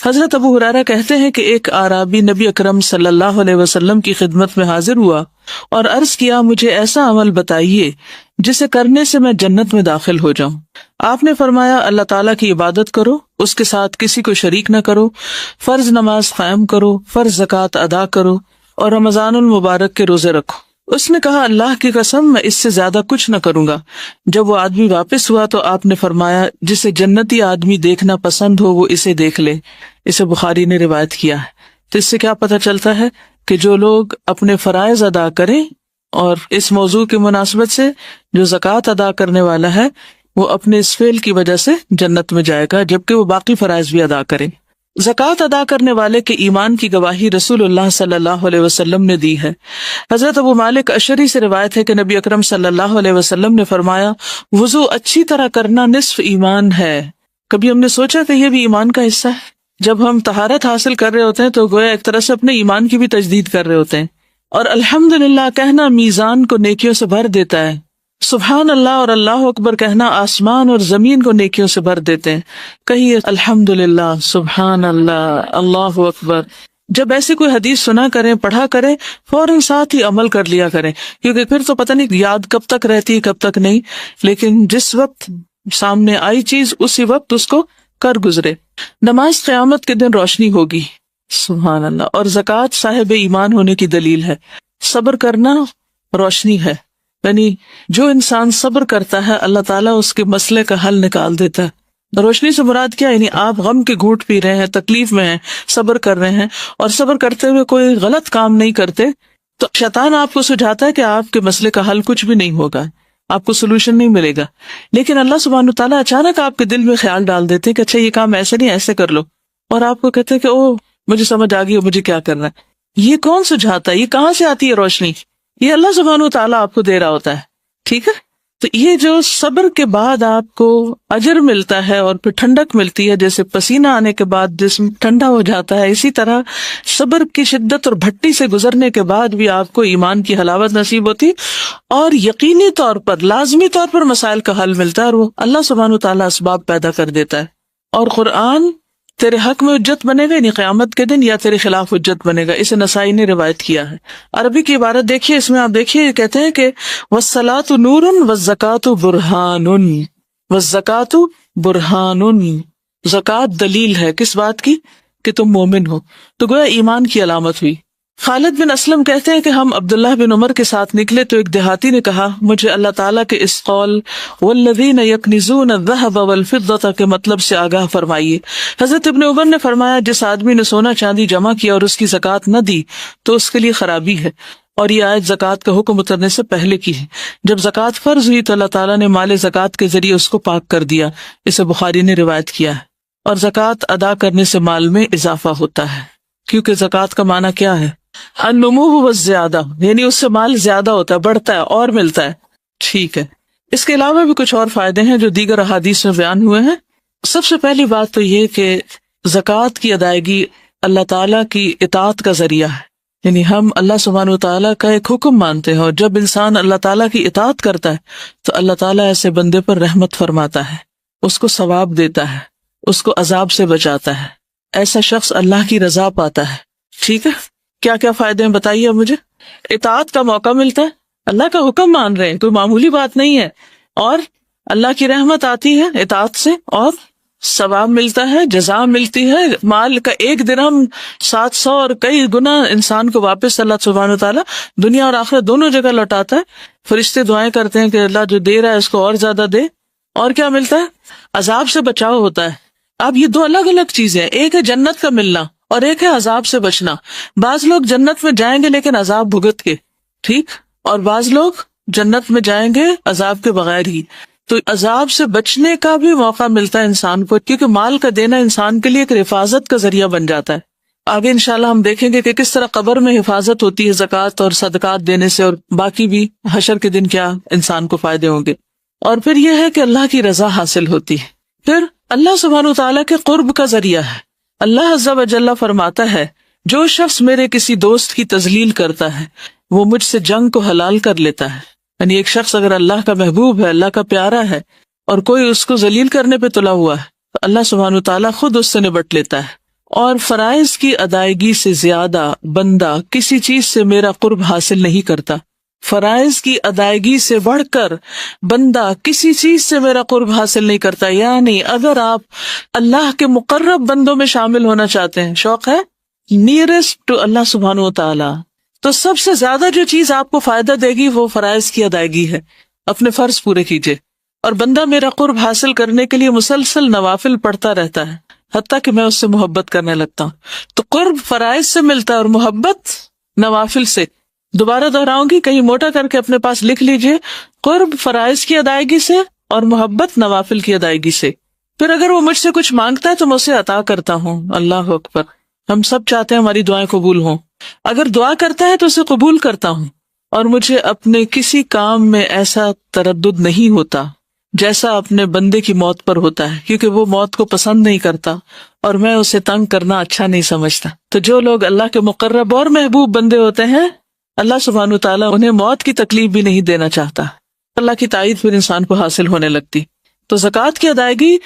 حضرت ابو ہریرہ کہتے ہیں کہ ایک اعرابی نبی اکرم صلی اللہ علیہ وسلم کی خدمت میں حاضر ہوا اور عرض کیا، مجھے ایسا عمل بتائیے جسے کرنے سے میں جنت میں داخل ہو جاؤں۔ آپ نے فرمایا، اللہ تعالیٰ کی عبادت کرو، اس کے ساتھ کسی کو شریک نہ کرو، فرض نماز قائم کرو، فرض زکوٰۃ ادا کرو اور رمضان المبارک کے روزے رکھو۔ اس نے کہا، اللہ کی قسم میں اس سے زیادہ کچھ نہ کروں گا۔ جب وہ آدمی واپس ہوا تو آپ نے فرمایا، جسے جنتی آدمی دیکھنا پسند ہو وہ اسے دیکھ لے۔ اسے بخاری نے روایت کیا ہے۔ تو اس سے کیا پتہ چلتا ہے کہ جو لوگ اپنے فرائض ادا کریں، اور اس موضوع کی مناسبت سے جو زکوٰۃ ادا کرنے والا ہے وہ اپنے اس فعل کی وجہ سے جنت میں جائے گا، جبکہ وہ باقی فرائض بھی ادا کرے۔ زکوٰۃ ادا کرنے والے کے ایمان کی گواہی رسول اللہ صلی اللہ علیہ وسلم نے دی ہے۔ حضرت ابو مالک اشعری سے روایت ہے کہ نبی اکرم صلی اللہ علیہ وسلم نے فرمایا، وضو اچھی طرح کرنا نصف ایمان ہے۔ کبھی ہم نے سوچا کہ یہ بھی ایمان کا حصہ ہے؟ جب ہم طہارت حاصل کر رہے ہوتے ہیں تو گویا ایک طرح سے اپنے ایمان کی بھی تجدید کر رہے ہوتے ہیں۔ اور الحمدللہ کہنا میزان کو نیکیوں سے بھر دیتا ہے۔ سبحان اللہ اور اللہ اکبر کہنا آسمان اور زمین کو نیکیوں سے بھر دیتے ہیں۔ کہیے الحمدللہ، سبحان اللہ، اللہ اکبر۔ جب ایسی کوئی حدیث سنا کریں، پڑھا کریں، فوراً ساتھ ہی عمل کر لیا کریں، کیونکہ پھر تو پتہ نہیں یاد کب تک رہتی ہے کب تک نہیں، لیکن جس وقت سامنے آئی چیز اسی وقت اس کو کر گزرے۔ نماز قیامت کے دن روشنی ہوگی، سبحان اللہ، اور زکوٰۃ صاحب ایمان ہونے کی دلیل ہے۔ صبر کرنا روشنی ہے، یعنی جو انسان صبر کرتا ہے اللہ تعالیٰ اس کے مسئلے کا حل نکال دیتا ہے۔ روشنی سے مراد کیا؟ یعنی آپ غم کے گھونٹ پی رہے ہیں، تکلیف میں ہیں، صبر کر رہے ہیں، اور صبر کرتے ہوئے کوئی غلط کام نہیں کرتے، تو شیطان آپ کو سجھاتا ہے کہ آپ کے مسئلے کا حل کچھ بھی نہیں ہوگا، آپ کو سولوشن نہیں ملے گا، لیکن اللہ سبحانہ تعالیٰ اچانک آپ کے دل میں خیال ڈال دیتے کہ اچھا یہ کام ایسے نہیں، ایسے کر لو، اور آپ کو کہتے کہ او مجھے سمجھ آ گئی مجھے کیا کرنا ہے۔ یہ کون سجھاتا ہے؟ یہ کہاں سے آتی ہے روشنی؟ یہ اللہ سبحانہ تعالیٰ آپ کو دے رہا ہوتا ہے، ٹھیک ہے؟ تو یہ جو صبر کے بعد آپ کو اجر ملتا ہے اور پھر ٹھنڈک ملتی ہے، جیسے پسینہ آنے کے بعد جسم ٹھنڈا ہو جاتا ہے، اسی طرح صبر کی شدت اور بھٹی سے گزرنے کے بعد بھی آپ کو ایمان کی حلاوت نصیب ہوتی، اور یقینی طور پر لازمی طور پر مسائل کا حل ملتا ہے، اور وہ اللہ سبحانہ تعالیٰ اسباب پیدا کر دیتا ہے۔ اور قرآن تیرے حق میں حجت بنے گا، یعنی قیامت کے دن، یا تیرے خلاف حجت بنے گا۔ اسے نسائی نے روایت کیا ہے۔ عربی کی عبارت دیکھیے، اس میں آپ دیکھیے یہ کہتے ہیں کہ وَالصَّلَاةُ نُورٌ وَالزَّكَاةُ بُرْهَانٌ، وَالزَّكَاةُ بُرْهَانٌ، زکوٰۃ دلیل ہے کس بات کی؟ کہ تم مومن ہو، تو گویا ایمان کی علامت ہوئی۔ خالد بن اسلم کہتے ہیں کہ ہم عبداللہ بن عمر کے ساتھ نکلے تو ایک دیہاتی نے کہا، مجھے اللہ تعالیٰ کے اس قول والذین یکنزون الذہب والفضة کے مطلب سے آگاہ فرمائیے۔ حضرت ابن عمر نے فرمایا، جس آدمی نے سونا چاندی جمع کیا اور اس کی زکوٰۃ نہ دی تو اس کے لیے خرابی ہے، اور یہ آیت زکوٰۃ کا حکم اترنے سے پہلے کی ہے۔ جب زکوٰۃ فرض ہوئی تو اللہ تعالیٰ نے مال زکوٰۃ کے ذریعے اس کو پاک کر دیا، اسے بخاری نے روایت کیا ہے۔ اور زکوٰۃ ادا کرنے سے مال میں اضافہ ہوتا ہے، کیونکہ زکوٰۃ کا معنی کیا ہے؟ النمو والزیادہ، یعنی اس سے مال زیادہ ہوتا ہے، بڑھتا ہے اور ملتا ہے، ٹھیک ہے۔ اس کے علاوہ بھی کچھ اور فائدے ہیں جو دیگر احادیث میں بیان ہوئے ہیں۔ سب سے پہلی بات تو یہ کہ زکوٰۃ کی ادائیگی اللہ تعالیٰ کی اطاعت کا ذریعہ ہے، یعنی ہم اللہ سبحانہ وتعالیٰ کا ایک حکم مانتے ہیں، اور جب انسان اللہ تعالیٰ کی اطاعت کرتا ہے تو اللہ تعالیٰ ایسے بندے پر رحمت فرماتا ہے، اس کو ثواب دیتا ہے، اس کو عذاب سے بچاتا ہے، ایسا شخص اللہ کی رضا پاتا ہے، ٹھیک ہے۔ کیا کیا فائدے ہیں بتائیے اب مجھے؟ اطاعت کا موقع ملتا ہے، اللہ کا حکم مان رہے ہیں، کوئی معمولی بات نہیں ہے، اور اللہ کی رحمت آتی ہے اطاعت سے، اور ثواب ملتا ہے، جزا ملتی ہے، مال کا 1 درہم 700 اور کئی گنا انسان کو واپس اللہ سبحانہ وتعالیٰ دنیا اور آخرت دونوں جگہ لوٹاتا ہے۔ فرشتے دعائیں کرتے ہیں کہ اللہ جو دے رہا ہے اس کو اور زیادہ دے۔ اور کیا ملتا ہے؟ عذاب سے بچاؤ ہوتا ہے۔ اب یہ 2 الگ الگ چیزیں ہیں، ایک ہے جنت کا ملنا اور ایک ہے عذاب سے بچنا۔ بعض لوگ جنت میں جائیں گے لیکن عذاب بھگت کے، ٹھیک، اور بعض لوگ جنت میں جائیں گے عذاب کے بغیر ہی۔ تو عذاب سے بچنے کا بھی موقع ملتا ہے انسان کو، کیونکہ مال کا دینا انسان کے لیے ایک حفاظت کا ذریعہ بن جاتا ہے۔ آگے انشاءاللہ ہم دیکھیں گے کہ کس طرح قبر میں حفاظت ہوتی ہے زکوٰۃ اور صدقات دینے سے، اور باقی بھی حشر کے دن کیا انسان کو فائدے ہوں گے۔ اور پھر یہ ہے کہ اللہ کی رضا حاصل ہوتی ہے، پھر اللہ سبحانہ وتعالیٰ کے قرب کا ذریعہ ہے۔ اللہ عز و جل فرماتا ہے، جو شخص میرے کسی دوست کی تذلیل کرتا ہے وہ مجھ سے جنگ کو حلال کر لیتا ہے۔ یعنی ایک شخص اگر اللہ کا محبوب ہے، اللہ کا پیارا ہے، اور کوئی اس کو ذلیل کرنے پہ تلا ہوا ہے تو اللہ سبحانہ وتعالیٰ خود اس سے نبٹ لیتا ہے۔ اور فرائض کی ادائیگی سے زیادہ بندہ کسی چیز سے میرا قرب حاصل نہیں کرتا. فرائض کی ادائیگی سے بڑھ کر بندہ کسی چیز سے میرا قرب حاصل نہیں کرتا. یعنی اگر آپ اللہ کے مقرب بندوں میں شامل ہونا چاہتے ہیں، شوق ہے نیئرسٹ ٹو اللہ سبحانہ و تعالی، تو سب سے زیادہ جو چیز آپ کو فائدہ دے گی وہ فرائض کی ادائیگی ہے. اپنے فرض پورے کیجیے. اور بندہ میرا قرب حاصل کرنے کے لیے مسلسل نوافل پڑھتا رہتا ہے حتیٰ کہ میں اس سے محبت کرنے لگتا ہوں. تو قرب فرائض سے ملتا ہے اور محبت نوافل سے. دوبارہ دہراؤں گی، کہیں موٹا کر کے اپنے پاس لکھ لیجئے، قرب فرائض کی ادائیگی سے اور محبت نوافل کی ادائیگی سے. پھر اگر وہ مجھ سے کچھ مانگتا ہے تو میں اسے عطا کرتا ہوں. اللہ اکبر. ہم سب چاہتے ہیں ہماری دعائیں قبول ہوں. اگر دعا کرتا ہے تو اسے قبول کرتا ہوں. اور مجھے اپنے کسی کام میں ایسا تردد نہیں ہوتا جیسا اپنے بندے کی موت پر ہوتا ہے، کیونکہ وہ موت کو پسند نہیں کرتا اور میں اسے تنگ کرنا اچھا نہیں سمجھتا. تو جو لوگ اللہ کے مقرب اور محبوب بندے ہوتے ہیں، اللہ سبحانہ و تعالیٰ انہیں موت کی تکلیف بھی نہیں دینا چاہتا. اللہ کی تائید پھر انسان کو حاصل ہونے لگتی. تو زکوٰۃ کی ادائیگی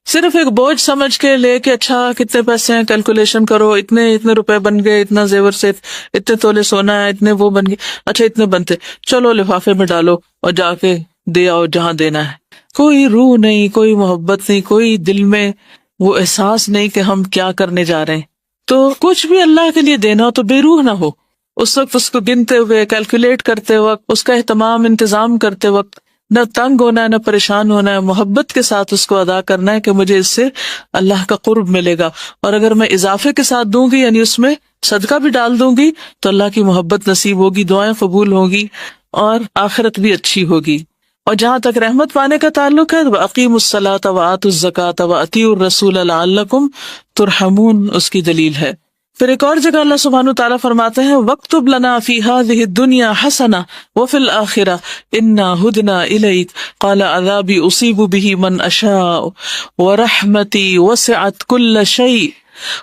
صرف ایک بوجھ سمجھ کے لے کے، اچھا کتنے پیسے ہیں کیلکولیشن کرو، اتنے روپے بن گئے، اتنا زیور سے اتنے تولے سونا ہے، اتنے وہ بن گئے، اچھا اتنے بنتے، چلو لفافے میں ڈالو اور جا کے دے آؤ جہاں دینا ہے. کوئی روح نہیں، کوئی محبت نہیں، کوئی دل میں وہ احساس نہیں کہ ہم کیا کرنے جا رہے ہیں. تو کچھ بھی اللہ کے لیے دینا ہو تو بے روح نہ ہو. اس وقت اس کو گنتے ہوئے، کیلکولیٹ کرتے وقت، اس کا اہتمام انتظام کرتے وقت نہ تنگ ہونا ہے، نہ پریشان ہونا ہے. محبت کے ساتھ اس کو ادا کرنا ہے کہ مجھے اس سے اللہ کا قرب ملے گا. اور اگر میں اضافے کے ساتھ دوں گی، یعنی اس میں صدقہ بھی ڈال دوں گی، تو اللہ کی محبت نصیب ہوگی، دعائیں قبول ہوگی اور آخرت بھی اچھی ہوگی. اور جہاں تک رحمت پانے کا تعلق ہے، وَأَقِيمُوا الصَّلَاةَ وَآتُوا الزَّكَاةَ وَأَطِيعُوا الرَّسُولَ لَعَلَّكُمْ تُرْحَمُونَ، اس کی دلیل ہے. پھر ایک اور جگہ اللہ سبحانہ تعالیٰ فرماتے ہیں، وَاكْتُبْ لَنَا فِي هَذِهِ الدُّنْيَا حَسَنَةً وَفِي الْآخِرَةِ إِنَّا هُدْنَا إِلَيْكَ قَالَ عَذَابِي أُصِيبُ بِهِ مَنْ أَشَاءُ وَرَحْمَتِي وَسِعَتْ كُلَّ شَيْءٍ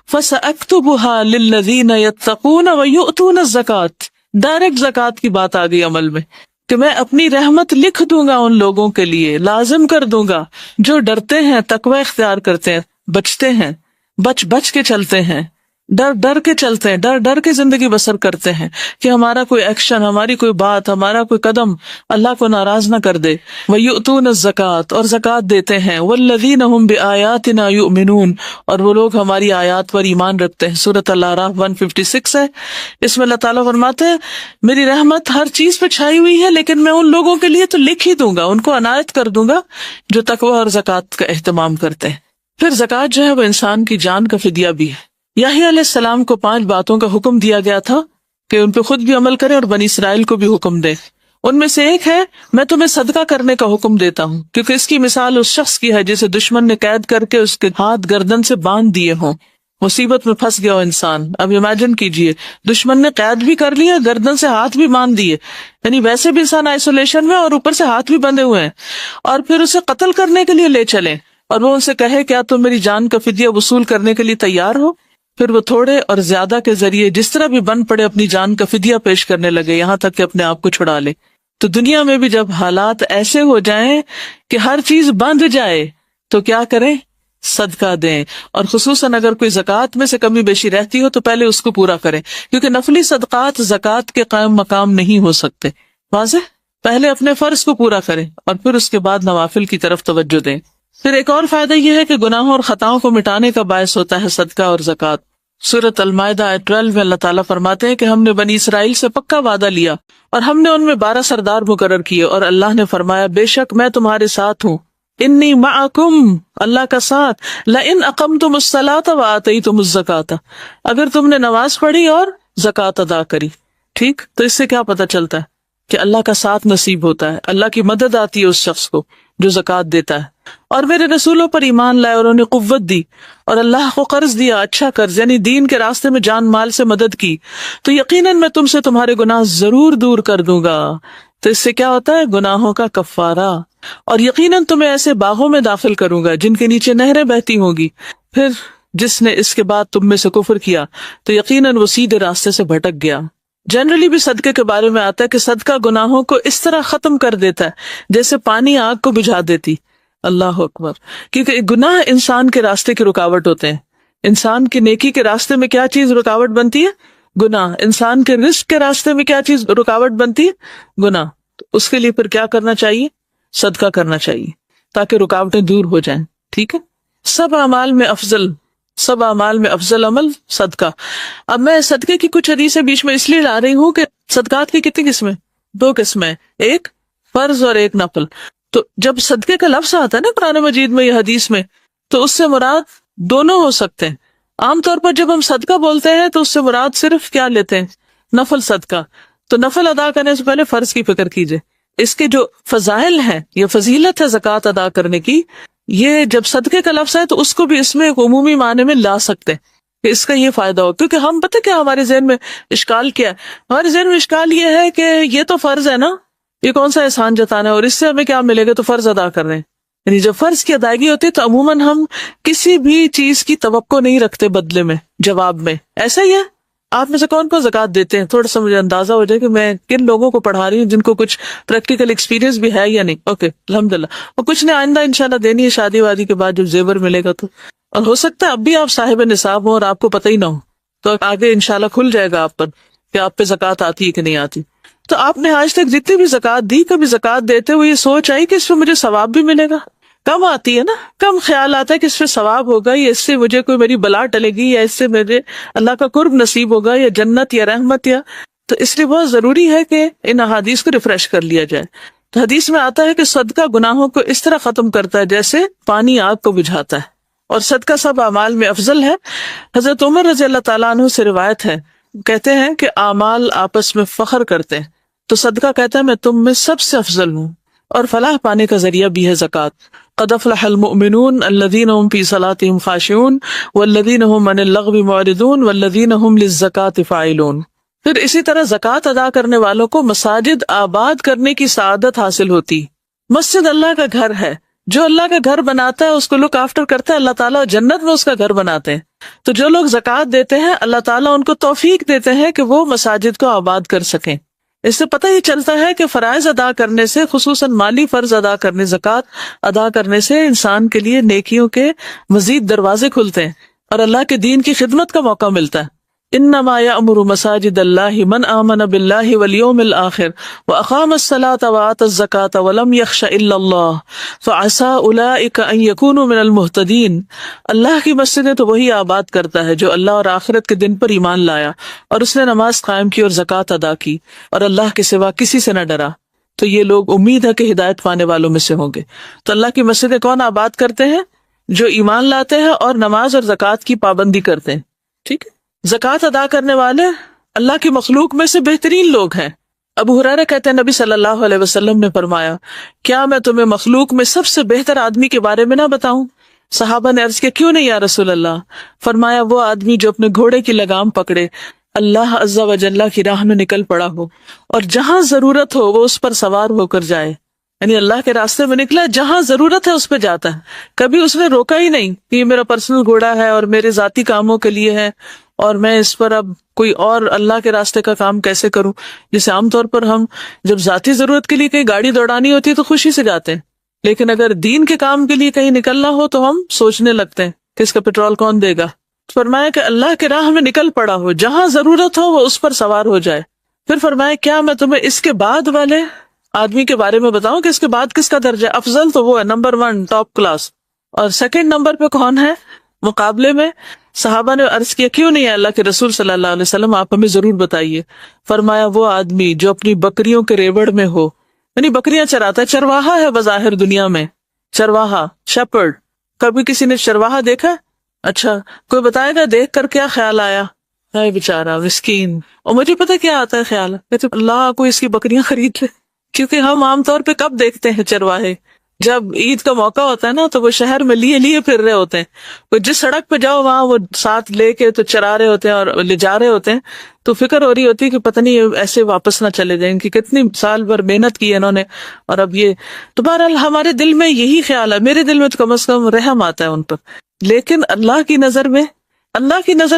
فَسَأَكْتُبُهَا لِلَّذِينَ يَتَّقُونَ وَيُؤْتُونَ الزَّكَاةَ. ڈائریکٹ زکوٰۃ کی بات آ گئی عمل میں کہ میں اپنی رحمت لکھ دوں گا ان لوگوں کے لیے، لازم کر دوں گا جو ڈرتے ہیں، تقوی اختیار کرتے ہیں، بچتے ہیں، بچ کے چلتے ہیں، ڈر کے چلتے ہیں، ڈر کے زندگی بسر کرتے ہیں کہ ہمارا کوئی ایکشن، ہماری کوئی بات، ہمارا کوئی قدم اللہ کو ناراض نہ کر دے. وَيُؤْتُونَ الزَّكَاةَ، اور زکوٰۃ دیتے ہیں. وَالَّذِينَ هُمْ بِآيَاتِنَا يُؤْمِنُونَ، اور وہ لوگ ہماری آیات پر ایمان رکھتے ہیں. سورۃ الاعراف 156 ہے. اس میں اللہ تعالیٰ فرماتے ہیں میری رحمت ہر چیز پہ چھائی ہوئی ہے، لیکن میں ان لوگوں کے لیے تو لکھ ہی دوں گا، ان کو عنایت کر دوں گا جو تقوی اور زکوٰۃ کا اہتمام کرتے ہیں. پھر زکوٰۃ جو ہے وہ انسان کی جان کا فدیہ بھی ہے. یحییٰ علیہ السلام کو 5 باتوں کا حکم دیا گیا تھا کہ ان پہ خود بھی عمل کرے اور بنی اسرائیل کو بھی حکم دے. ان میں سے ایک ہے، میں تمہیں صدقہ کرنے کا حکم دیتا ہوں، کیونکہ اس کی مثال اس شخص کی ہے جسے دشمن نے قید کر کے اس کے ہاتھ گردن سے باندھ دیے ہوں، مصیبت میں پھنس گیا ہو انسان. اب امیجن کیجئے، دشمن نے قید بھی کر لیا، گردن سے ہاتھ بھی باندھ دیے، یعنی ویسے بھی انسان آئسولیشن میں اور اوپر سے ہاتھ بھی بندھے ہوئے ہیں، اور پھر اسے قتل کرنے کے لیے لے چلیں اور وہ ان سے کہے کیا تم میری جان کا فدیہ وصول کرنے کے لیے تیار ہو؟ پھر وہ تھوڑے اور زیادہ کے ذریعے جس طرح بھی بن پڑے اپنی جان کا فدیہ پیش کرنے لگے، یہاں تک کہ اپنے آپ کو چھڑا لے. تو دنیا میں بھی جب حالات ایسے ہو جائیں کہ ہر چیز بند جائے تو کیا کریں؟ صدقہ دیں. اور خصوصاً اگر کوئی زکوٰۃ میں سے کمی بیشی رہتی ہو تو پہلے اس کو پورا کریں، کیونکہ نفلی صدقات زکوٰۃ کے قائم مقام نہیں ہو سکتے. واضح؟ پہلے اپنے فرض کو پورا کریں اور پھر اس کے بعد نوافل کی طرف توجہ دیں. پھر ایک اور فائدہ یہ ہے کہ گناہوں اور خطاؤں کو مٹانے کا باعث ہوتا ہے صدقہ اور زکوٰۃ. سورۃ المائدہ آیت 12 میں اللہ تعالیٰ فرماتے ہیں کہ ہم نے بنی اسرائیل سے پکا وعدہ لیا اور ہم نے ان میں 12 سردار مقرر کیے، اور اللہ نے فرمایا بے شک میں تمہارے ساتھ ہوں، انی معکم، اللہ کا ساتھ، لئن اقمتم الصلاۃ وآتیتم الزکاۃ، اگر تم نے نماز پڑھی اور زکوٰۃ ادا کری. ٹھیک، تو اس سے کیا پتہ چلتا ہے کہ اللہ کا ساتھ نصیب ہوتا ہے، اللہ کی مدد آتی ہے اس شخص کو جو زکوٰۃ دیتا ہے. اور میرے رسولوں پر ایمان لائے اور انہیں قوت دی اور اللہ کو قرض دیا، اچھا قرض، یعنی دین کے راستے میں جان مال سے مدد کی، تو یقیناً میں تم سے تمہارے گناہ ضرور دور کر دوں گا. تو اس سے کیا ہوتا ہے؟ گناہوں کا کفارہ. اور یقیناً تمہیں ایسے باغوں میں داخل کروں گا جن کے نیچے نہریں بہتی ہوں گی. پھر جس نے اس کے بعد تم میں سے کفر کیا تو یقیناً وہ سیدھے راستے سے بھٹک گیا. جنرلی بھی صدقے کے بارے میں آتا ہے کہ صدقہ گناہوں کو اس طرح ختم کر دیتا ہے جیسے پانی آگ کو بجھا دیتی. اللہ اکبر. کیونکہ گناہ انسان کے راستے کی رکاوٹ ہوتے ہیں، انسان کی نیکی کے راستے میں کیا چیز رکاوٹ بنتی ہے؟ گناہ. انسان کے رزق کے راستے میں کیا چیز رکاوٹ بنتی ہے؟ گناہ. تو اس کے لیے پھر کیا کرنا چاہیے؟ صدقہ کرنا چاہیے تاکہ رکاوٹیں دور ہو جائیں. ٹھیک ہے. سب اعمال میں افضل عمل صدقہ. اب میں صدقے کی کچھ حدیثیں بیچ میں اس لیے لا رہی ہوں کہ صدقات کی کتنی قسمیں؟ 2 قسمیں، ایک فرض اور ایک نفل. تو جب صدقے کا لفظ آتا ہے نا قرآن مجید میں یا حدیث میں، تو اس سے مراد دونوں ہو سکتے ہیں. عام طور پر جب ہم صدقہ بولتے ہیں تو اس سے مراد صرف کیا لیتے ہیں؟ نفل صدقہ. تو نفل ادا کرنے سے پہلے فرض کی فکر کیجئے. اس کے جو فضائل ہیں یا فضیلت ہے زکوٰۃ ادا کرنے کی، یہ جب صدقے کا لفظ ہے تو اس کو بھی اس میں ایک عمومی معنی میں لا سکتے ہیں کہ اس کا یہ فائدہ ہو. کیونکہ ہم پتہ کیا ہمارے ذہن میں اشکال کیا ہے؟ ہمارے ذہن میں اشکال یہ ہے کہ یہ تو فرض ہے نا، یہ کون سا احسان جتانا ہے اور اس سے ہمیں کیا ملے گا، تو فرض ادا کر رہے ہیں. یعنی جب فرض کی ادائیگی ہوتی ہے تو عموماً ہم کسی بھی چیز کی توقع نہیں رکھتے بدلے میں، جواب میں. ایسا ہی ہے. آپ میں سے کون کون زکوٰۃ دیتے ہیں؟ تھوڑا سا مجھے اندازہ ہو جائے کہ میں کن لوگوں کو پڑھا رہی ہوں جن کو کچھ پریکٹیکل ایکسپیرینس بھی ہے یا نہیں. اوکے الحمدللہ. اور کچھ نے آئندہ انشاءاللہ دینی ہے شادی وادی کے بعد جب زیور ملے گا تو. اور ہو سکتا ہے اب بھی آپ صاحب نصاب ہوں اور آپ کو پتہ ہی نہ ہو، تو آگے انشاءاللہ کھل جائے گا آپ پر کہ آپ پہ زکوٰۃ آتی ہے کہ نہیں آتی. تو آپ نے آج تک جتنی بھی زکوٰۃ دی، کبھی زکوٰۃ دیتے ہوئے یہ سوچ آئی کہ اس پہ مجھے ثواب بھی ملے گا؟ کم آتی ہے نا، کم خیال آتا ہے کہ اس پہ ثواب ہوگا یا اس سے مجھے کوئی میری بلا ٹلے گی یا اس سے مجھے اللہ کا قرب نصیب ہوگا یا جنت یا رحمت یا. تو اس لیے بہت ضروری ہے کہ ان احادیث کو ریفریش کر لیا جائے. تو حدیث میں آتا ہے کہ صدقہ گناہوں کو اس طرح ختم کرتا ہے جیسے پانی آگ کو بجھاتا ہے، اور صدقہ سب اعمال میں افضل ہے. حضرت عمر رضی اللہ تعالیٰ عنہ سے روایت ہے، کہتے ہیں کہ اعمال آپس میں فخر کرتے ہیں، تو صدقہ کہتا ہے میں تم میں سب سے افضل ہوں. اور فلاح پانے کا ذریعہ بھی ہے زکوٰۃ. قد افلح المؤمنون الذین هم فی صلاتهم خاشعون والذین هم عن اللغو معرضون والذین هم للزکاۃ فاعلون. پھر اسی طرح زکوٰۃ ادا کرنے والوں کو مساجد آباد کرنے کی سعادت حاصل ہوتی. مسجد اللہ کا گھر ہے، جو اللہ کا گھر بناتا ہے اس کو لک آفٹر کرتا ہے اللہ تعالیٰ، جنت میں اس کا گھر بناتے ہیں. تو جو لوگ زکوٰۃ دیتے ہیں اللہ تعالیٰ ان کو توفیق دیتے ہیں کہ وہ مساجد کو آباد کر سکیں. اس سے پتہ یہ چلتا ہے کہ فرائض ادا کرنے سے، خصوصاً مالی فرض ادا کرنے، زکوٰۃ ادا کرنے سے انسان کے لیے نیکیوں کے مزید دروازے کھلتے ہیں اور اللہ کے دین کی خدمت کا موقع ملتا ہے. انما یأمر مساجد اللہ من آمن باللہ والیوم الآخر واقام الصلاۃ وآتى الزکاۃ ولم یخش الا اللہ فعسى اولئک ان یکونوا من المہتدین. اللہ کی مسجدیں تو وہی آباد کرتا ہے جو اللہ اور آخرت کے دن پر ایمان لایا اور اس نے نماز قائم کی اور زکوٰۃ ادا کی اور اللہ کے سوا کسی سے نہ ڈرا، تو یہ لوگ امید ہے کہ ہدایت پانے والوں میں سے ہوں گے. تو اللہ کی مسجدیں کون آباد کرتے ہیں؟ جو ایمان لاتے ہیں اور نماز اور زکوٰۃ کی پابندی کرتے ہیں. ٹھیک ہے. زکوٰۃ ادا کرنے والے اللہ کی مخلوق میں سے بہترین لوگ ہیں. ابو ہریرہ کہتے ہیں نبی صلی اللہ علیہ وسلم نے فرمایا، کیا میں تمہیں مخلوق میں سب سے بہتر آدمی کے بارے میں نہ بتاؤں؟ صحابہ نے عرض کیا کیوں نہیں یا رسول اللہ؟ فرمایا وہ آدمی جو اپنے گھوڑے کی لگام پکڑے، اللہ عز و جل کی راہ میں نکل پڑا ہو اور جہاں ضرورت ہو وہ اس پر سوار ہو کر جائے. یعنی اللہ کے راستے میں نکلا، جہاں ضرورت ہے اس پہ جاتا ہے. کبھی اس نے روکا ہی نہیں کہ یہ میرا پرسنل گھوڑا ہے اور میرے ذاتی کاموں کے لیے ہے اور میں اس پر اب کوئی اور اللہ کے راستے کا کام کیسے کروں. جیسے عام طور پر ہم جب ذاتی ضرورت کے لیے کہیں گاڑی دوڑانی ہوتی ہے تو خوشی سے جاتے ہیں، لیکن اگر دین کے کام کے لیے کہیں نکلنا ہو تو ہم سوچنے لگتے ہیں کہ اس کا پیٹرول کون دے گا. فرمایا کہ اللہ کے راہ میں نکل پڑا ہو، جہاں ضرورت ہو وہ اس پر سوار ہو جائے. پھر فرمایا کیا میں تمہیں اس کے بعد والے آدمی کے بارے میں بتاؤں کہ اس کے بعد کس کا درجہ افضل؟ تو وہ ہے نمبر 1 ٹاپ کلاس. اور سیکنڈ نمبر پہ کون ہے مقابلے میں؟ صحابہ نے عرض کیا کیوں نہیں ہے اللہ کے رسول صلی اللہ علیہ وسلم، آپ ہمیں ضرور بتائیے. فرمایا وہ آدمی جو اپنی بکریوں کے ریوڑ میں ہو، یعنی بکریاں چراتا ہے، چرواہا ہے بظاہر دنیا میں، چرواہا شیپرڈ. کبھی کسی نے چرواہا دیکھا؟ اچھا کوئی بتائے گا دیکھ کر کیا خیال آیا؟ ہے بیچارہ مسکین. اور مجھے پتہ کیا آتا ہے خیال، کہتے اللہ کو اس کی بکریاں خرید لے. کیونکہ ہم عام طور پہ کب دیکھتے ہیں چرواہے؟ جب عید کا موقع ہوتا ہے نا تو وہ شہر میں لیے پھر رہے ہوتے ہیں. وہ جس سڑک پہ جاؤ وہاں وہ ساتھ لے کے تو چرا رہے ہوتے ہیں اور لے جا رہے ہوتے ہیں. تو فکر ہو رہی ہوتی ہے کہ پتہ نہیں ایسے واپس نہ چلے جائیں کہ کتنی سال بھر محنت کی ہے انہوں نے اور اب یہ. تو بہرحال ہمارے دل میں یہی خیال ہے، میرے دل میں تو کم از کم رحم آتا ہے ان پر. لیکن اللہ کی نظر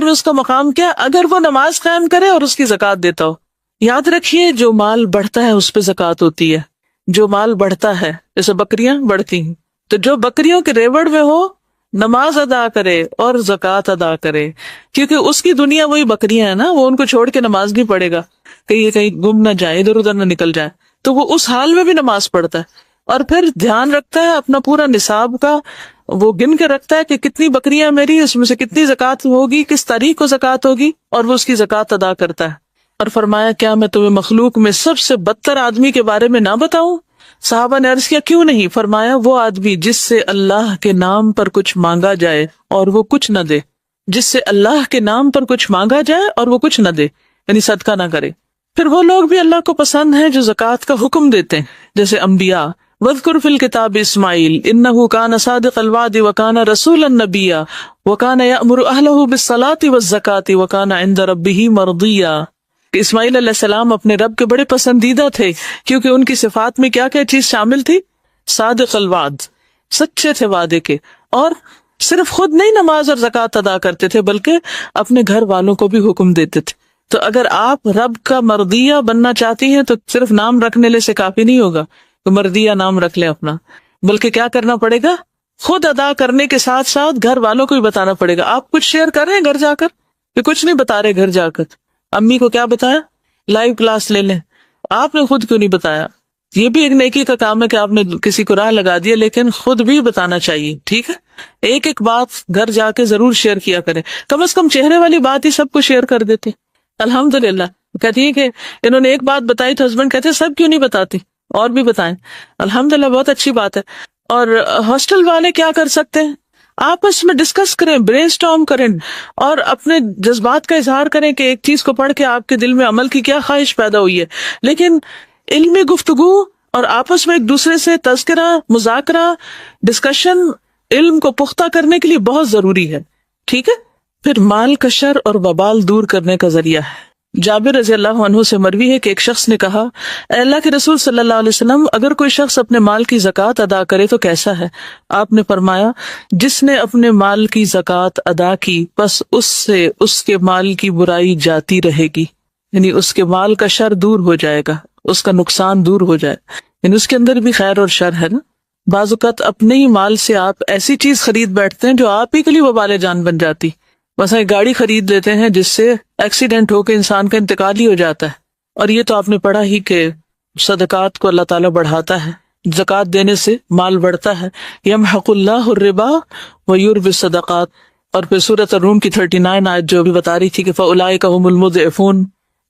میں اس کا مقام کیا؟ اگر وہ نماز قائم کرے اور اس کی زکوٰۃ دیتا ہو. یاد رکھیے جو مال بڑھتا ہے اس پہ زکوٰۃ ہوتی ہے. جو مال بڑھتا ہے جیسے بکریاں بڑھتی ہیں، تو جو بکریوں کے ریوڑ میں ہو نماز ادا کرے اور زکوٰۃ ادا کرے، کیونکہ اس کی دنیا وہی بکریاں ہیں نا، وہ ان کو چھوڑ کے نماز نہیں پڑھے گا کہ یہ کہیں گم نہ جائے، ادھر ادھر نہ نکل جائے، تو وہ اس حال میں بھی نماز پڑھتا ہے اور پھر دھیان رکھتا ہے اپنا پورا نصاب کا، وہ گن کے رکھتا ہے کہ کتنی بکریاں میری، اس میں سے کتنی زکوٰۃ ہوگی، کس تاریخ کو زکوٰۃ ہوگی، اور وہ اس کی زکوٰۃ ادا کرتا ہے۔ اور فرمایا کیا میں تمہیں مخلوق میں سب سے بدتر آدمی کے بارے میں نہ بتاؤں؟ صحابہ نے عرض کیا کیوں نہیں؟ فرمایا وہ آدمی جس سے اللہ کے نام پر کچھ مانگا جائے اور وہ کچھ نہ دے، جس سے اللہ کے نام پر کچھ مانگا جائے اور وہ کچھ نہ دے، یعنی صدقہ نہ کرے۔ پھر وہ لوگ بھی اللہ کو پسند ہیں جو زکوٰۃ کا حکم دیتے ہیں، جیسے انبیاء، وَاذْكُرْ فِي الْكِتَابِ إِسْمَاعِيلَ إِنَّهُ كَانَ صَادِقَ الْوَعْدِ وَكَانَ رَسُولًا نَبِيًّا وَكَانَ يَأْمُرُ أَهْلَهُ بِالصَّلَاةِ وَالزَّكَاةِ وَكَانَ عِندَ رَبِّهِ مَرْضِيًّا۔ کہ اسماعیل علیہ السلام اپنے رب کے بڑے پسندیدہ تھے، کیونکہ ان کی صفات میں کیا کیا چیز شامل تھی؟ صادق الوعد، سچے تھے وعدے کے، اور صرف خود نہیں نماز اور زکوٰۃ ادا کرتے تھے بلکہ اپنے گھر والوں کو بھی حکم دیتے تھے۔ تو اگر آپ رب کا مرضیہ بننا چاہتی ہیں تو صرف نام رکھنے سے کافی نہیں ہوگا تو مرضیہ نام رکھ لیں اپنا، بلکہ کیا کرنا پڑے گا؟ خود ادا کرنے کے ساتھ ساتھ گھر والوں کو بھی بتانا پڑے گا۔ آپ کچھ شیئر کر رہے ہیں گھر جا کر کہ کچھ نہیں بتا رہے؟ گھر جا کر امی کو کیا بتایا؟ لائیو کلاس لے لیں۔ آپ نے خود کیوں نہیں بتایا؟ یہ بھی ایک نیکی کا کام ہے کہ آپ نے کسی کو راہ لگا دیا، لیکن خود بھی بتانا چاہیے، ٹھیک ہے؟ ایک ایک بات گھر جا کے ضرور شیئر کیا کریں، کم از کم چہرے والی بات ہی سب کو شیئر کر دیتے۔ الحمدللہ کہتی ہے کہ انہوں نے ایک بات بتائی تو ہسبینڈ کہتے ہیں سب کیوں نہیں بتاتی، اور بھی بتائیں۔ الحمدللہ بہت اچھی بات ہے۔ اور ہاسٹل والے کیا کر سکتے ہیں؟ آپس میں ڈسکس کریں، برین اسٹارم کریں، اور اپنے جذبات کا اظہار کریں کہ ایک چیز کو پڑھ کے آپ کے دل میں عمل کی کیا خواہش پیدا ہوئی ہے، لیکن علمی گفتگو اور آپس میں ایک دوسرے سے تذکرہ، مذاکرہ، ڈسکشن علم کو پختہ کرنے کے لیے بہت ضروری ہے، ٹھیک ہے؟ پھر مال کا شر اور وبال دور کرنے کا ذریعہ ہے۔ جابر رضی اللہ عنہ سے مروی ہے کہ ایک شخص نے کہا، اے اللہ کے رسول صلی اللہ علیہ وسلم، اگر کوئی شخص اپنے مال کی زکوٰۃ ادا کرے تو کیسا ہے؟ آپ نے فرمایا، جس نے اپنے مال کی زکوٰۃ ادا کی بس اس سے اس کے مال کی برائی جاتی رہے گی، یعنی اس کے مال کا شر دور ہو جائے گا، اس کا نقصان دور ہو جائے، یعنی اس کے اندر بھی خیر اور شر ہے نا۔ بعض اوقات اپنے ہی مال سے آپ ایسی چیز خرید بیٹھتے ہیں جو آپ ہی کے لیے وبال جان بن جاتی۔ مثلا گاڑی خرید لیتے ہیں جس سے ایکسیڈنٹ ہو کے انسان کا انتقال ہی ہو جاتا ہے، اور یہ تو آپ نے پڑھا ہی کہ صدقات کو اللہ تعالیٰ بڑھاتا ہے، زکوٰۃ دینے سے مال بڑھتا ہے، یمحق اللہ الربا ویربی الصدقات۔ اور پھر سورۃ الروم کی 39 آیت جو بھی بتا رہی تھی کہ فاولئک هم المضعفون،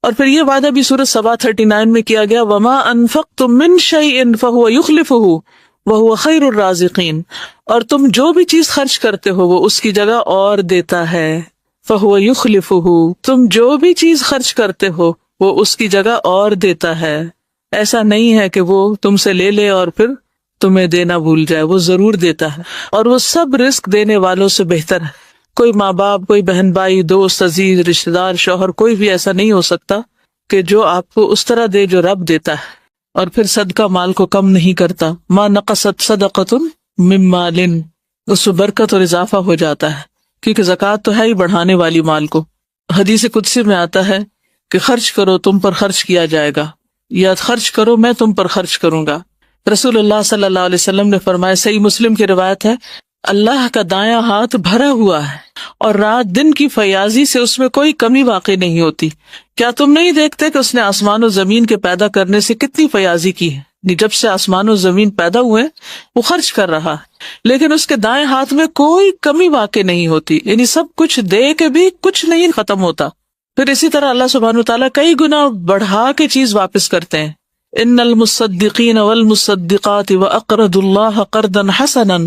اور پھر یہ وعدہ بھی سورۃ سبا 39 میں کیا گیا، وما انفقتم من شیء فهو یخلفہ وہو خیر الرازقین، اور تم جو بھی چیز خرچ کرتے ہو وہ اس کی جگہ اور دیتا ہے، فہو یخلفہ، تم جو بھی چیز خرچ کرتے ہو وہ اس کی جگہ اور دیتا ہے۔ ایسا نہیں ہے کہ وہ تم سے لے لے اور پھر تمہیں دینا بھول جائے، وہ ضرور دیتا ہے، اور وہ سب رزق دینے والوں سے بہتر ہے۔ کوئی ماں باپ، کوئی بہن بھائی، دوست، عزیز، رشتہ دار، شوہر، کوئی بھی ایسا نہیں ہو سکتا کہ جو آپ کو اس طرح دے جو رب دیتا ہے۔ اور پھر صدقہ مال کو کم نہیں کرتا، ما نقصت صدقۃ من مال، اس میں برکت اور اضافہ ہو جاتا ہے، کیونکہ زکوٰۃ تو ہے ہی بڑھانے والی مال کو۔ حدیث قدسی میں آتا ہے کہ خرچ کرو تم پر خرچ کیا جائے گا، یا خرچ کرو میں تم پر خرچ کروں گا۔ رسول اللہ صلی اللہ علیہ وسلم نے فرمایا، صحیح مسلم کی روایت ہے، اللہ کا دایاں ہاتھ بھرا ہوا ہے اور رات دن کی فیاضی سے اس میں کوئی کمی واقع نہیں ہوتی۔ کیا تم نہیں دیکھتے کہ اس نے آسمان و زمین کے پیدا کرنے سے کتنی فیاضی کی ہے؟ جب سے آسمان و زمین پیدا ہوئے وہ خرچ کر رہا ہے، لیکن اس کے دائیں ہاتھ میں کوئی کمی واقع نہیں ہوتی، یعنی سب کچھ دے کے بھی کچھ نہیں ختم ہوتا۔ پھر اسی طرح اللہ سبحانہ وتعالیٰ کئی گنا بڑھا کے چیز واپس کرتے ہیں۔ ان المصدقین والمصدقات واقرضوا اللہ قرضا حسنا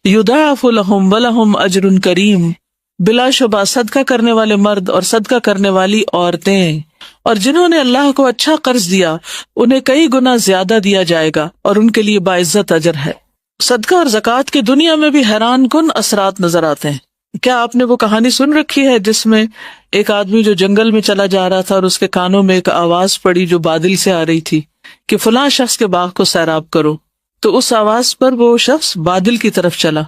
یضاعف لهم ولهم اجر کریم، بلا شبہ صدقہ کرنے والے مرد اور صدقہ کرنے والی عورتیں اور جنہوں نے اللہ کو اچھا قرض دیا انہیں کئی گنا زیادہ دیا جائے گا اور ان کے لیے باعزت اجر ہے۔ صدقہ اور زکوٰۃ کی دنیا میں بھی حیران کن اثرات نظر آتے ہیں۔ کیا آپ نے وہ کہانی سن رکھی ہے جس میں ایک آدمی جو جنگل میں چلا جا رہا تھا اور اس کے کانوں میں ایک آواز پڑی جو بادل سے آ رہی تھی کہ فلاں شخص کے باغ کو سیراب کرو، تو اس آواز پر وہ شخص بادل کی طرف چلا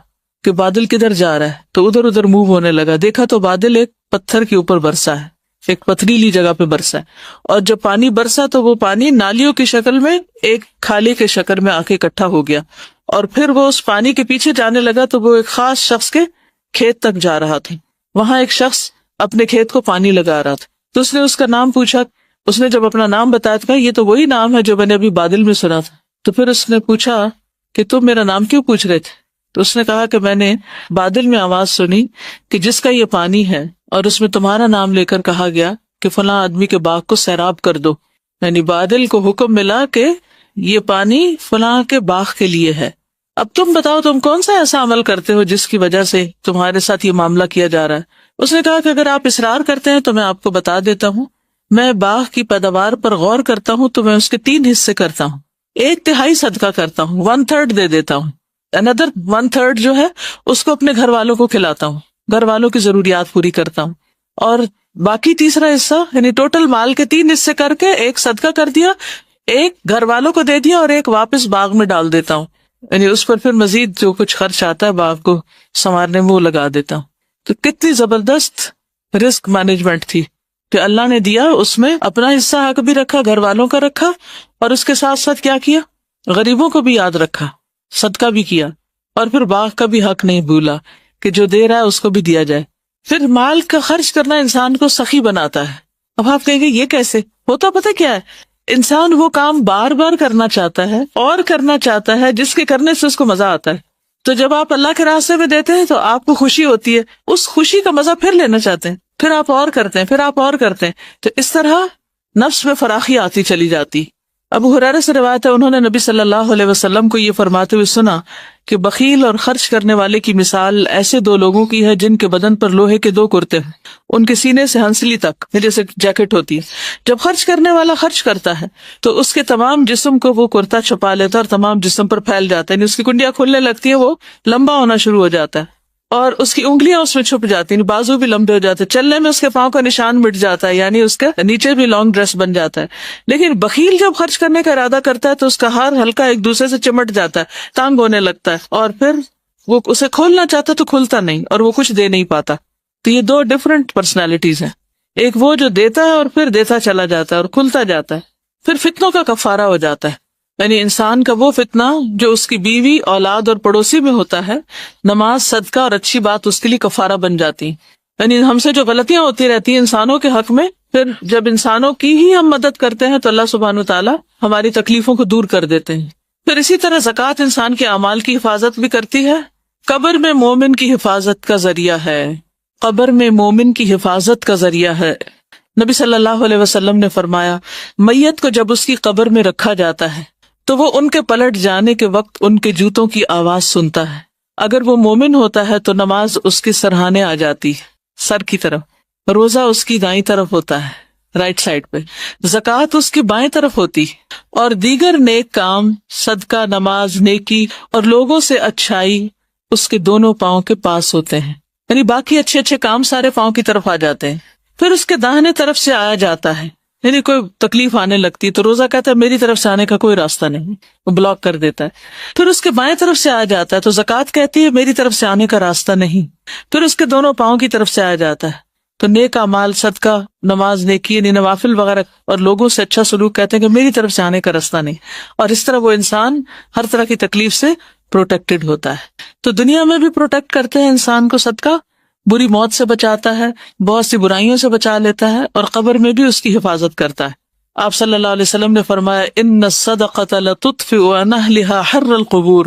کہ بادل کدھر جا رہا ہے، تو ادھر ادھر موو ہونے لگا، دیکھا تو بادل ایک پتھر کے اوپر برسا ہے، ایک پتھریلی جگہ پہ برسا ہے، اور جب پانی برسا تو وہ پانی نالیوں کی شکل میں ایک کھالے کے شکل میں آ کے اکٹھا ہو گیا، اور پھر وہ اس پانی کے پیچھے جانے لگا تو وہ ایک خاص شخص کے کھیت تک جا رہا تھا. وہاں ایک شخص اپنے کھیت کو پانی لگا رہا تھا, تو اس نے اس کا نام پوچھا. اس نے جب اپنا نام بتایا تو کہا یہ تو وہی نام ہے جو میں نے ابھی بادل میں سنا تھا. تو پھر اس نے پوچھا کہ تم میرا نام کیوں پوچھ رہے تھے؟ تو اس نے کہا کہ میں نے بادل میں آواز سنی کہ جس کا یہ پانی ہے اور اس میں تمہارا نام لے کر کہا گیا کہ فلاں آدمی کے باغ کو سیراب کر دو. یعنی بادل کو حکم ملا کہ یہ پانی فلاں کے باغ کے لیے ہے. اب تم بتاؤ تم کون سا ایسا عمل کرتے ہو جس کی وجہ سے تمہارے ساتھ یہ معاملہ کیا جا رہا ہے. اس نے کہا کہ اگر آپ اصرار کرتے ہیں تو میں آپ کو بتا دیتا ہوں. میں باغ کی پیداوار پر غور کرتا ہوں تو میں اس کے 3 حصے کرتا ہوں. 1/3 صدقہ کرتا ہوں, 1/3 دے دیتا ہوں. another 1/3 جو ہے اس کو اپنے گھر والوں کو کھلاتا ہوں, گھر والوں کی ضروریات پوری کرتا ہوں. اور باقی تیسرا حصہ یعنی ٹوٹل مال کے 3 حصے کر کے 1 صدقہ کر دیا, 1 گھر والوں کو دے دیا اور 1 واپس باغ میں ڈال دیتا ہوں. یعنی اس پر پھر مزید جو کچھ خرچ آتا ہے باغ کو سنوارنے میں وہ لگا دیتا ہوں. تو کتنی زبردست رسک مینجمنٹ تھی کہ اللہ نے دیا, اس میں اپنا حصہ حق بھی رکھا, گھر والوں کا رکھا, اور اس کے ساتھ ساتھ کیا کیا, غریبوں کو بھی یاد رکھا, صدقہ بھی کیا, اور پھر باغ کا بھی حق نہیں بھولا کہ جو دے رہا ہے اس کو بھی دیا جائے. پھر مال کا خرچ کرنا انسان کو سخی بناتا ہے. اب آپ کہیں گے یہ کیسے ہوتا؟ پتہ کیا ہے, انسان وہ کام بار بار کرنا چاہتا ہے اور کرنا چاہتا ہے جس کے کرنے سے اس کو مزہ آتا ہے. تو جب آپ اللہ کے راستے میں دیتے ہیں تو آپ کو خوشی ہوتی ہے, اس خوشی کا مزہ پھر لینا چاہتے ہیں, پھر آپ اور کرتے ہیں, پھر آپ اور کرتے ہیں. تو اس طرح نفس میں فراخی آتی چلی جاتی. ابو ہریرہ سے روایت ہے, انہوں نے نبی صلی اللہ علیہ وسلم کو یہ فرماتے ہوئے سنا کہ بخیل اور خرچ کرنے والے کی مثال ایسے 2 لوگوں کی ہے جن کے بدن پر لوہے کے 2 کرتے ہیں, ان کے سینے سے ہنسلی تک جیسے جیکٹ ہوتی ہے. جب خرچ کرنے والا خرچ کرتا ہے تو اس کے تمام جسم کو وہ کرتا چھپا لیتا ہے اور تمام جسم پر پھیل جاتا ہے, یعنی اس کی کنڈیاں کھلنے لگتی ہیں, وہ لمبا ہونا شروع ہو جاتا ہے اور اس کی انگلیاں اس میں چھپ جاتی ہیں, بازو بھی لمبے ہو جاتے ہیں, چلنے میں اس کے پاؤں کا نشان مٹ جاتا ہے, یعنی اس کے نیچے بھی لانگ ڈریس بن جاتا ہے. لیکن بخیل جب خرچ کرنے کا ارادہ کرتا ہے تو اس کا ہار ہلکا ایک دوسرے سے چمٹ جاتا ہے, تانگ ہونے لگتا ہے, اور پھر وہ اسے کھولنا چاہتا تو کھلتا نہیں اور وہ کچھ دے نہیں پاتا. تو یہ 2 ڈفرنٹ پرسنالٹیز ہیں, ایک وہ جو دیتا ہے اور پھر دیتا چلا جاتا ہے اور کھلتا جاتا ہے. پھر فتنوں کا کفارہ ہو جاتا ہے, یعنی انسان کا وہ فتنہ جو اس کی بیوی, اولاد اور پڑوسی میں ہوتا ہے, نماز, صدقہ اور اچھی بات اس کے لیے کفارہ بن جاتی. یعنی ہم سے جو غلطیاں ہوتی رہتی ہیں انسانوں کے حق میں, پھر جب انسانوں کی ہی ہم مدد کرتے ہیں تو اللہ سبحانہ وتعالی ہماری تکلیفوں کو دور کر دیتے ہیں. پھر اسی طرح زکوٰۃ انسان کے اعمال کی حفاظت بھی کرتی ہے. قبر میں مومن کی حفاظت کا ذریعہ ہے, قبر میں مومن کی حفاظت کا ذریعہ ہے. نبی صلی اللہ علیہ وسلم نے فرمایا, میت کو جب اس کی قبر میں رکھا جاتا ہے تو وہ ان کے پلٹ جانے کے وقت ان کے جوتوں کی آواز سنتا ہے. اگر وہ مومن ہوتا ہے تو نماز اس کے سرہانے آ جاتی ہے, سر کی طرف, روزہ اس کی دائیں طرف ہوتا ہے, رائٹ سائڈ پہ, زکوٰۃ اس کی بائیں طرف ہوتی, اور دیگر نیک کام, صدقہ, نماز, نیکی اور لوگوں سے اچھائی اس کے دونوں پاؤں کے پاس ہوتے ہیں. یعنی باقی اچھے اچھے کام سارے پاؤں کی طرف آ جاتے ہیں. پھر اس کے داہنے طرف سے آیا جاتا ہے, یعنی کوئی تکلیف آنے لگتی تو روزہ کہتا ہے میری طرف سے آنے کا کوئی راستہ نہیں, وہ بلاک کر دیتا ہے. پھر اس کے بائیں طرف سے آ جاتا ہے تو زکوٰۃ کہتی ہے میری طرف سے آنے کا راستہ نہیں. پھر اس کے دونوں پاؤں کی طرف سے آ جاتا ہے تو نیک اعمال, صدقہ, نماز, نیکی یعنی نوافل وغیرہ اور لوگوں سے اچھا سلوک کہتے ہیں کہ میری طرف سے آنے کا راستہ نہیں. اور اس طرح وہ انسان ہر طرح کی تکلیف سے پروٹیکٹڈ ہوتا ہے. تو دنیا میں بھی پروٹیکٹ کرتے ہیں انسان کو صدقہ, بری موت سے بچاتا ہے, بہت سی برائیوں سے بچا لیتا ہے, اور قبر میں بھی اس کی حفاظت کرتا ہے. آپ صلی اللہ علیہ وسلم نے فرمایا, ان الصدقۃ لتطفئ عن اہلها حر القبور,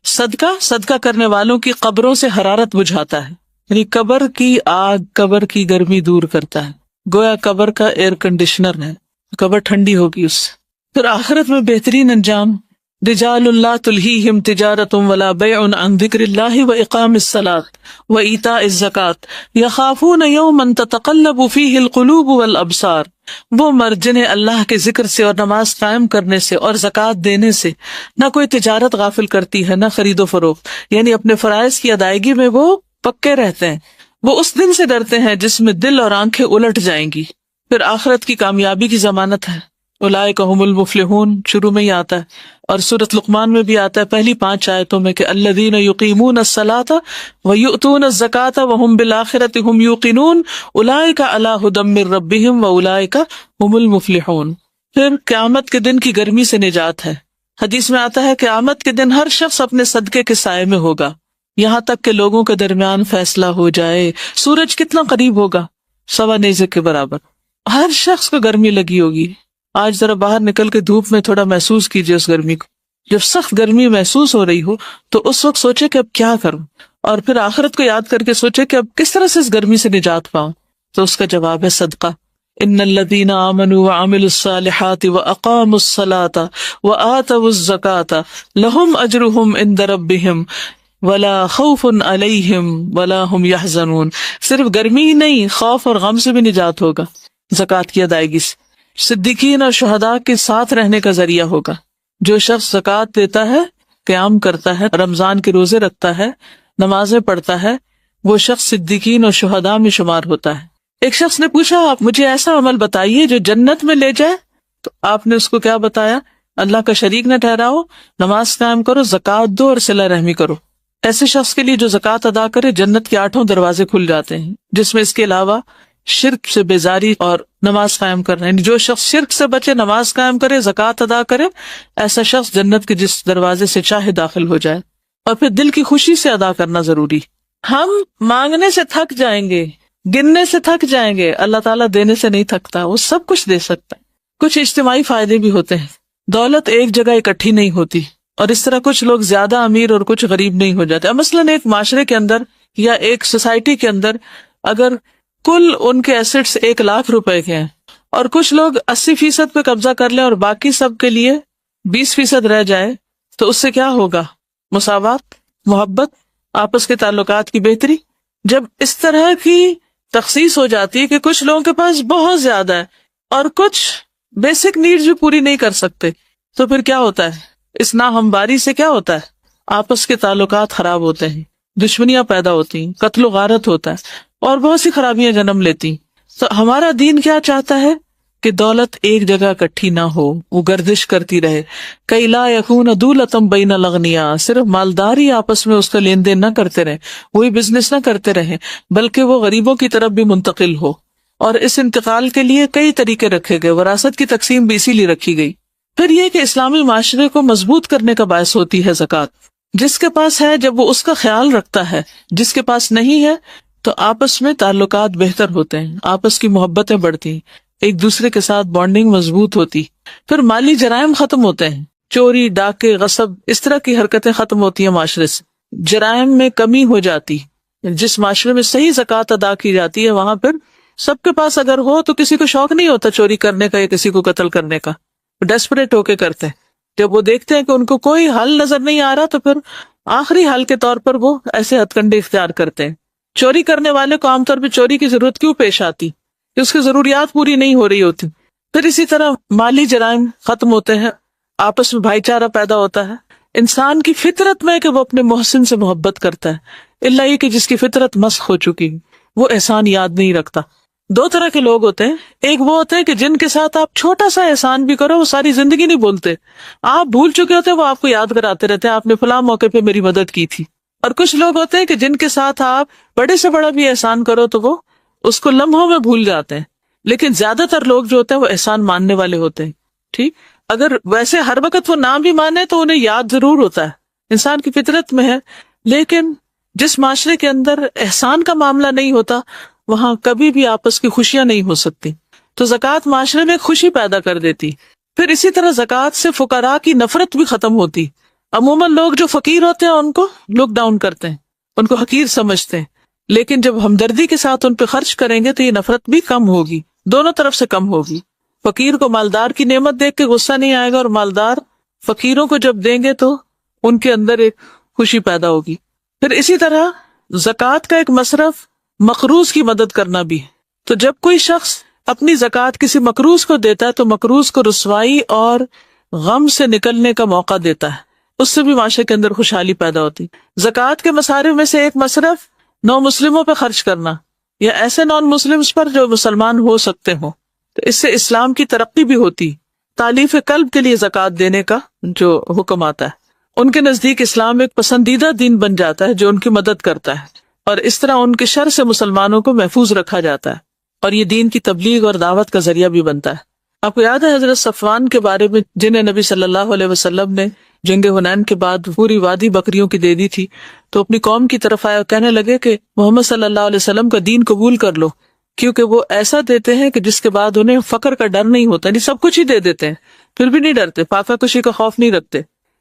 صدقہ کرنے والوں کی قبروں سے حرارت بجھاتا ہے, یعنی قبر کی آگ, قبر کی گرمی دور کرتا ہے. گویا قبر کا ایئر کنڈیشنر ہے, قبر ٹھنڈی ہوگی اس سے. پھر آخرت میں بہترین انجام, رجال لا تلہیہم تجارۃ ولا بیع عن ذکر اللہ واقام الصلاۃ وایتاء الزکاۃ یخافون یوما تتقلب فیہ القلوب والابصار. وہ مرد جنہیں اللہ کے ذکر سے اور نماز قائم کرنے سے اور زکوٰۃ دینے سے نہ کوئی تجارت غافل کرتی ہے, نہ خرید و فروخت, یعنی اپنے فرائض کی ادائیگی میں وہ پکے رہتے ہیں. وہ اس دن سے ڈرتے ہیں جس میں دل اور آنکھیں الٹ جائیں گی. پھر آخرت کی کامیابی کی ضمانت ہے, اولئک هم المفلحون, شروع میں ہی آتا ہے, اور سورۃ لقمان میں بھی آتا ہے پہلی 5 آیتوں میں کہ الذین یقیمون الصلاۃ ویؤتون الزکاۃ وهم بالآخرۃ هم یوقنون اولئک علی ھدی من ربہم واولئک هم المفلحون. پھر قیامت کے دن کی گرمی سے نجات ہے. حدیث میں آتا ہے قیامت کے دن ہر شخص اپنے صدقے کے سائے میں ہوگا, یہاں تک کہ لوگوں کے درمیان فیصلہ ہو جائے. سورج کتنا قریب ہوگا؟ 1.25 نیزے کے برابر. ہر شخص کو گرمی لگی ہوگی. آج ذرا باہر نکل کے دھوپ میں تھوڑا محسوس کیجیے اس گرمی کو. جب سخت گرمی محسوس ہو رہی ہو تو اس وقت سوچے کہ اب کیا کروں، اور پھر آخرت کو یاد کر کے سوچے کہ اب کس طرح سے اس گرمی سے نجات پاؤں. تو اس کا جواب ہے صدقہ. ان الذین آمنوا وعملوا الصالحات واقاموا الصلاة وآتوا الزکاة لهم اجرهم عند ربهم ولا خوف علیہم ولا هم يحزنون. صرف گرمی ہی نہیں، خوف اور غم سے بھی نجات ہوگا زکوٰۃ کی ادائیگی سے. صدیقین اور شہداء کے ساتھ رہنے کا ذریعہ ہوگا. جو شخص زکوٰۃ دیتا ہے، قیام کرتا ہے، رمضان کے روزے رکھتا ہے، نمازیں پڑھتا ہے، وہ شخص صدیقین اور شہداء میں شمار ہوتا ہے. ایک شخص نے پوچھا آپ مجھے ایسا عمل بتائیے جو جنت میں لے جائے. تو آپ نے اس کو کیا بتایا؟ اللہ کا شریک نہ ٹھہراؤ، نماز قائم کرو، زکوٰۃ دو اور صلہ رحمی کرو. ایسے شخص کے لیے جو زکوٰۃ ادا کرے جنت کے 8 دروازے کھل جاتے ہیں، جس میں اس کے علاوہ شرک سے بیزاری اور نماز قائم کرنا. یعنی جو شخص شرک سے بچے، نماز قائم کرے، زکوٰۃ ادا کرے، ایسا شخص جنت کے جس دروازے سے چاہے داخل ہو جائے. اور پھر دل کی خوشی سے ادا کرنا ضروری. ہم مانگنے سے تھک جائیں گے، گننے سے تھک جائیں گے، اللہ تعالیٰ دینے سے نہیں تھکتا، وہ سب کچھ دے سکتا ہے. کچھ اجتماعی فائدے بھی ہوتے ہیں. دولت ایک جگہ اکٹھی نہیں ہوتی، اور اس طرح کچھ لوگ زیادہ امیر اور کچھ غریب نہیں ہو جاتے. مثلاً ایک معاشرے کے اندر یا ایک سوسائٹی کے اندر اگر کل ان کے ایسٹس 1 لاکھ روپے کے ہیں اور کچھ لوگ 80% پہ قبضہ کر لیں اور باقی سب کے لیے 20% رہ جائے، تو اس سے کیا ہوگا؟ مساوات، محبت، آپس کے تعلقات کی بہتری. جب اس طرح کی تخصیص ہو جاتی ہے کہ کچھ لوگوں کے پاس بہت زیادہ ہے اور کچھ بیسک نیڈز بھی پوری نہیں کر سکتے، تو پھر کیا ہوتا ہے؟ اس ناہمواری سے کیا ہوتا ہے؟ آپس کے تعلقات خراب ہوتے ہیں، دشمنیاں پیدا ہوتی ہیں، قتل و غارت ہوتا ہے اور بہت سی خرابیاں جنم لیتی. تو ہمارا دین کیا چاہتا ہے؟ کہ دولت ایک جگہ اکٹھی نہ ہو، وہ گردش کرتی رہے. کئی لا یکون دولتم بین الاغنیاء، صرف مالدار ہی آپس میں اس کا لین دین نہ کرتے رہے، وہی بزنس نہ کرتے رہے، بلکہ وہ غریبوں کی طرف بھی منتقل ہو. اور اس انتقال کے لیے کئی طریقے رکھے گئے. وراثت کی تقسیم بھی اسی لیے رکھی گئی. پھر یہ کہ اسلامی معاشرے کو مضبوط کرنے کا باعث ہوتی ہے زکوٰۃ. جس کے پاس ہے جب وہ اس کا خیال رکھتا ہے، جس کے پاس نہیں ہے تو آپس میں تعلقات بہتر ہوتے ہیں، آپس کی محبتیں بڑھتی ہیں، ایک دوسرے کے ساتھ بانڈنگ مضبوط ہوتی. پھر مالی جرائم ختم ہوتے ہیں، چوری، ڈاکے، غصب، اس طرح کی حرکتیں ختم ہوتی ہیں معاشرے سے. جرائم میں کمی ہو جاتی. جس معاشرے میں صحیح زکوٰۃ ادا کی جاتی ہے وہاں پھر سب کے پاس اگر ہو تو کسی کو شوق نہیں ہوتا چوری کرنے کا یا کسی کو قتل کرنے کا. ڈیسپریٹ ہو کے کرتے ہیں. جب وہ دیکھتے ہیں کہ ان کو کوئی حل نظر نہیں آ رہا تو پھر آخری حل کے طور پر وہ ایسے ہتھ کنڈے اختیار کرتے ہیں. چوری کرنے والے کو عام طور پہ چوری کی ضرورت کیوں پیش آتی؟ کہ اس کی ضروریات پوری نہیں ہو رہی ہوتی. پھر اسی طرح مالی جرائم ختم ہوتے ہیں، آپس میں بھائی چارہ پیدا ہوتا ہے. انسان کی فطرت میں کہ وہ اپنے محسن سے محبت کرتا ہے، الا یہ کہ جس کی فطرت مسخ ہو چکی وہ احسان یاد نہیں رکھتا. 2 طرح کے لوگ ہوتے ہیں. ایک وہ ہوتے ہیں کہ جن کے ساتھ آپ چھوٹا سا احسان بھی کرو وہ ساری زندگی نہیں بولتے، آپ بھول چکے ہوتے ہیں، وہ آپ کو یاد کراتے رہتے ہیں آپ نے فلاں موقع پہ میری مدد کی تھی. اور کچھ لوگ ہوتے ہیں کہ جن کے ساتھ آپ بڑے سے بڑا بھی احسان کرو تو وہ اس کو لمحوں میں بھول جاتے ہیں. لیکن زیادہ تر لوگ جو ہوتے ہیں وہ احسان ماننے والے ہوتے ہیں. ٹھیک، اگر ویسے ہر وقت وہ نہ بھی مانے تو انہیں یاد ضرور ہوتا ہے، انسان کی فطرت میں ہے. لیکن جس معاشرے کے اندر احسان کا معاملہ نہیں ہوتا وہاں کبھی بھی آپس کی خوشیاں نہیں ہو سکتی. تو زکوٰۃ معاشرے میں خوشی پیدا کر دیتی. پھر اسی طرح زکوٰۃ سے فقراء کی نفرت بھی ختم ہوتی. عموماً لوگ جو فقیر ہوتے ہیں ان کو لک ڈاؤن کرتے ہیں، ان کو حقیر سمجھتے ہیں. لیکن جب ہمدردی کے ساتھ ان پہ خرچ کریں گے تو یہ نفرت بھی کم ہوگی، دونوں طرف سے کم ہوگی. فقیر کو مالدار کی نعمت دیکھ کے غصہ نہیں آئے گا، اور مالدار فقیروں کو جب دیں گے تو ان کے اندر ایک خوشی پیدا ہوگی. پھر اسی طرح زکوٰۃ کا ایک مصرف مقروض کی مدد کرنا بھی ہے. تو جب کوئی شخص اپنی زکوٰۃ کسی مقروض کو دیتا ہے تو مقروض کو رسوائی اور غم سے نکلنے کا موقع دیتا ہے، اس سے بھی معاشرے کے اندر خوشحالی پیدا ہوتی. زکوٰۃ کے مصارف میں سے ایک مصرف نو مسلموں پہ خرچ کرنا یا ایسے نان مسلمز پر جو مسلمان ہو سکتے ہوں. تو اس سے اسلام کی ترقی بھی ہوتی. تالیف قلب کے لیے زکوٰۃ دینے کا جو حکم آتا ہے، ان کے نزدیک اسلام ایک پسندیدہ دین بن جاتا ہے جو ان کی مدد کرتا ہے، اور اس طرح ان کے شر سے مسلمانوں کو محفوظ رکھا جاتا ہے، اور یہ دین کی تبلیغ اور دعوت کا ذریعہ بھی بنتا ہے. آپ کو یاد ہے حضرت صفوان کے بارے میں، جنہیں نبی صلی اللہ علیہ وسلم نے جنگ حنین کے بعد پوری وادی بکریوں کی دے دی تھی، تو اپنی قوم کی طرف آئے اور کہنے لگے کہ محمد صلی اللہ علیہ وسلم کا دین قبول کر لو، کیونکہ وہ ایسا دیتے ہیں کہ جس کے بعد انہیں فقر کا ڈر نہیں ہوتا، یعنی سب کچھ ہی دے دیتے ہیں پھر بھی نہیں ڈرتے، فاقہ کشی کا خوف نہیں رکھتے۔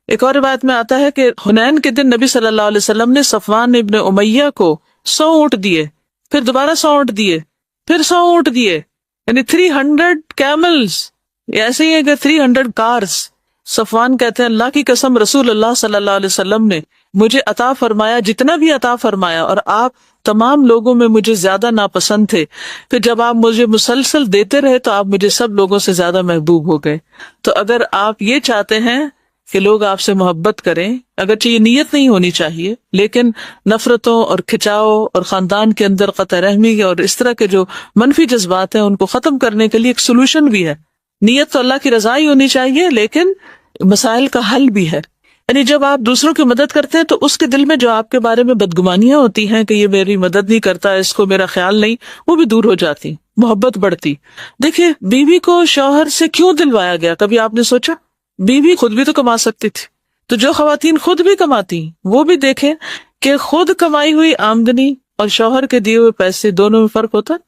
ایک اور روایت میں آتا ہے کہ حنین کے دن نبی صلی اللہ علیہ وسلم نے صفوان ابن امیہ کو 100 اونٹ دیے، پھر دوبارہ 100 اونٹ دیے، پھر 100 اونٹ دیے، یعنی 300 کیملز، ایسے ہی ہے کہ 300 کارز۔ صفوان کہتے ہیں اللہ کی قسم رسول اللہ صلی اللہ علیہ وسلم نے مجھے عطا فرمایا جتنا بھی عطا فرمایا، اور آپ تمام لوگوں میں مجھے زیادہ ناپسند تھے، پھر جب آپ مجھے مسلسل دیتے رہے تو آپ مجھے سب لوگوں سے زیادہ محبوب ہو گئے۔ تو اگر آپ یہ چاہتے ہیں کہ لوگ آپ سے محبت کریں، اگرچہ یہ نیت نہیں ہونی چاہیے، لیکن نفرتوں اور کھچاؤ اور خاندان کے اندر قطع رحمی اور اس طرح کے جو منفی جذبات ہیں ان کو ختم کرنے کے لیے ایک سولوشن بھی ہے۔ نیت تو اللہ کی رضا ہی ہونی چاہیے، لیکن مسائل کا حل بھی ہے۔ یعنی جب آپ دوسروں کی مدد کرتے ہیں تو اس کے دل میں جو آپ کے بارے میں بدگمانیاں ہوتی ہیں کہ یہ میری مدد نہیں کرتا، اس کو میرا خیال نہیں، وہ بھی دور ہو جاتی، محبت بڑھتی۔ دیکھیے بیوی کو شوہر سے کیوں دلوایا گیا، کبھی آپ نے سوچا؟ بیوی خود بھی تو کما سکتی تھی۔ تو جو خواتین خود بھی کماتی وہ بھی دیکھیں کہ خود کمائی ہوئی آمدنی اور شوہر کے دیے ہوئے پیسے دونوں میں فرق ہوتا ہے۔